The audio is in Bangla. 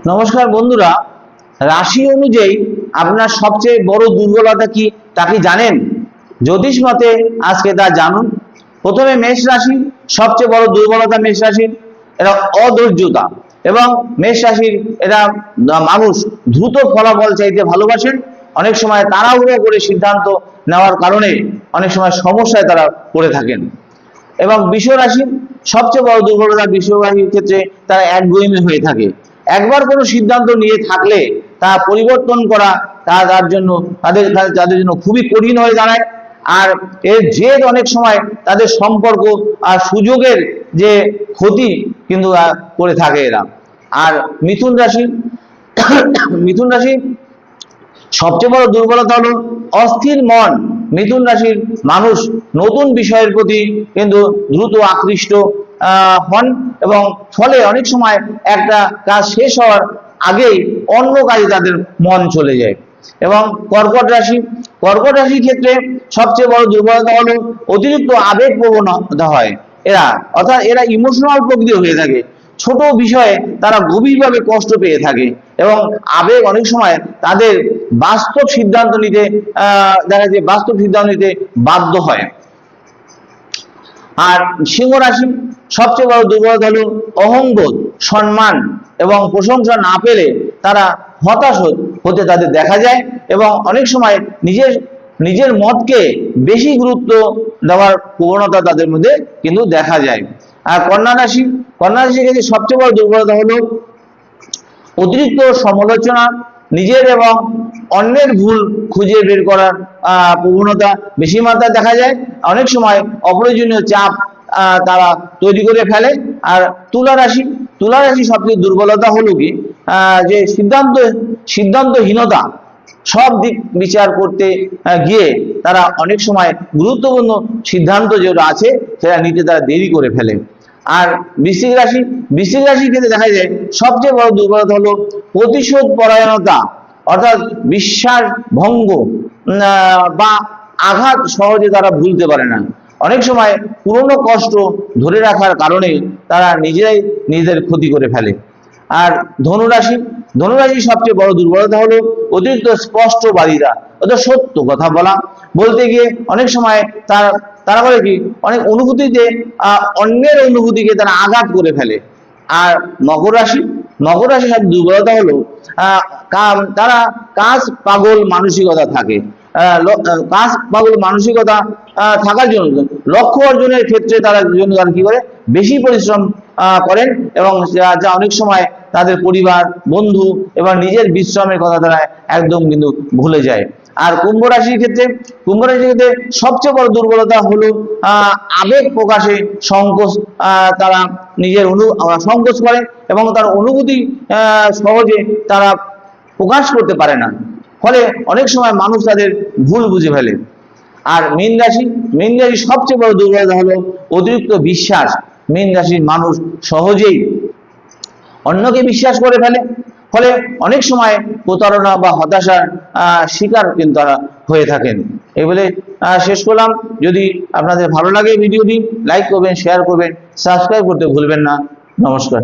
নমস্কার বন্ধুরা, রাশি অনুযায়ী আপনার সবচেয়ে বড় দুর্বলতা কি তা কি জানেন? জ্যোতিষ মতে আজকে তা জানুন। প্রথমে মেষ রাশি, সবচেয়ে বড় দুর্বলতা মেষ রাশির এরা অধৈর্যতা, এবং মেষ রাশির এরা মানুষ দ্রুত ফলাফল চাইতে ভালোবাসেন। অনেক সময় তাড়াহুড়ো করে সিদ্ধান্ত নেওয়ার কারণে অনেক সময় সমস্যায় তারা পড়ে থাকেন। এবং বৃষ রাশি, সবচেয়ে বড় দুর্বলতা বৃষ রাশির ক্ষেত্রে তারা একগুঁয়েমি হয়ে থাকে। একবার কোনো সিদ্ধান্ত নিয়ে থাকলে তা পরিবর্তন করা তার জন্য তাদের জন্য খুবই কঠিন হয়ে দাঁড়ায়। আর এর জেদ অনেক সময় তাদের সম্পর্ক আর সুযোগের যে ক্ষতি কিন্তু করে থাকে এরা। আর মিথুন রাশি, মিথুন রাশি সবচেয়ে বড় দুর্বলতা হলো অস্থির মন। মিথুন রাশির মানুষ নতুন বিষয়ের প্রতি কিন্তু দ্রুত আকৃষ্ট হন, এবং ফলে অনেক সময় একটা কাজ শেষ হওয়ার আগেই অন্য কাজে তাদের মন চলে যায়। এবং কর্কট রাশি, কর্কট রাশির ক্ষেত্রে সবচেয়ে বড় দুর্বলতা হলো অতিরিক্ত আবেগপ্রবণ হয় এরা, অর্থাৎ এরা ইমোশনাল প্রকৃতির হয়ে থাকে। ছোট বিষয়ে তারা গভীরভাবে কষ্ট পেয়ে থাকে, এবং আবেগ অনেক সময় তাদের বাস্তব সিদ্ধান্ত নিতে দেখা যায় বাস্তব সিদ্ধান্ত নিতে বাধ্য হয়। আর সিংহ রাশি, সবচেয়ে বড় দুর্বলতা হলো অহংবোধ। সম্মান এবং প্রশংসা না পেলে তারা হতাশ হতে তাদের দেখা যায়, এবং অনেক সময় নিজের মতকে বেশি গুরুত্ব দেওয়ার প্রবণতা তাদের মধ্যে কিন্তু দেখা যায়। আর কন্যা রাশি, কন্যা রাশির ক্ষেত্রে সবচেয়ে বড় দুর্বলতা হলো অতিরিক্ত সমালোচনা, নিজের এবং অন্যের ভুল খুঁজে বের করার প্রবণতা বেশি মাত্রায় দেখা যায়। অনেক সময় অপ্রয়োজনীয় চাপ তারা তৈরি করে ফেলে। আর তুলা রাশি, তুলা রাশি সবচেয়ে দুর্বলতা হলো কি যে সিদ্ধান্তহীনতা। সব দিক বিচার করতে গিয়ে তারা অনেক সময় গুরুত্বপূর্ণ সিদ্ধান্ত যেটা আছে সেটা নিতে তারা দেরি করে ফেলে। আর বৃশ্চিক রাশি, বৃশ্চিক রাশির ক্ষেত্রে দেখা যায় সবচেয়ে বড় দুর্বলতা হলো প্রতিশোধ পরায়ণতা, অর্থাৎ বিশ্বাস ভঙ্গ বা আঘাত সহজে তারা ভুলতে পারে না। অনেক সময় পুরনো কষ্ট ধরে রাখার কারণে তারা নিজেরাই নিজেদের ক্ষতি করে ফেলে। আর ধনুরাশি, ধনুরাশির সবচেয়ে বড় দুর্বলতা হলো অতিরিক্ত স্পষ্টবাদিতা, অর্থাৎ সত্য কথা বলতে গিয়ে অনেক সময় তারা বলে কি অনেক অনুভূতিতে অন্যের অনুভূতিকে তারা আঘাত করে ফেলে। আর মকর রাশি, মকর রাশির সব দুর্বলতা হলো তারা কাজ পাগল মানসিকতা থাকে। কাজ পাগল মানসিকতা থাকার জন্য লক্ষ্য অর্জনের ক্ষেত্রে তারা কি করে বেশি পরিশ্রম করেন, এবং যা অনেক সময় তাদের পরিবার বন্ধু এবং নিজের বিশ্রামের কথা তারা একদম কিন্তু ভুলে যায়। আর কুম্ভ রাশির ক্ষেত্রে, কুম্ভ রাশির ক্ষেত্রে সবচেয়ে বড় দুর্বলতা হলো আবেগ প্রকাশে সংকোচ। তারা নিজের সংকোচ করে, এবং তার অনুভূতি সহজে তারা প্রকাশ করতে পারে না, ফলে অনেক সময় মানুষ তাদের ভুল বুঝে ফেলে। আর মীন রাশি, মীন রাশির সবচেয়ে বড় দুর্বলতা হলো অতিরিক্ত বিশ্বাস। মীন রাশির মানুষ সহজেই অন্যকে বিশ্বাস করে ফেলে, ফলে অনেক সময় প্রতারণা বা হতাশার শিকার কিন্তু তারা হয়ে থাকেন। এই বলে শেষ করলাম। যদি আপনাদের ভালো লাগে ভিডিওটি লাইক করবেন, শেয়ার করবেন, সাবস্ক্রাইব করতে ভুলবেন না। নমস্কার।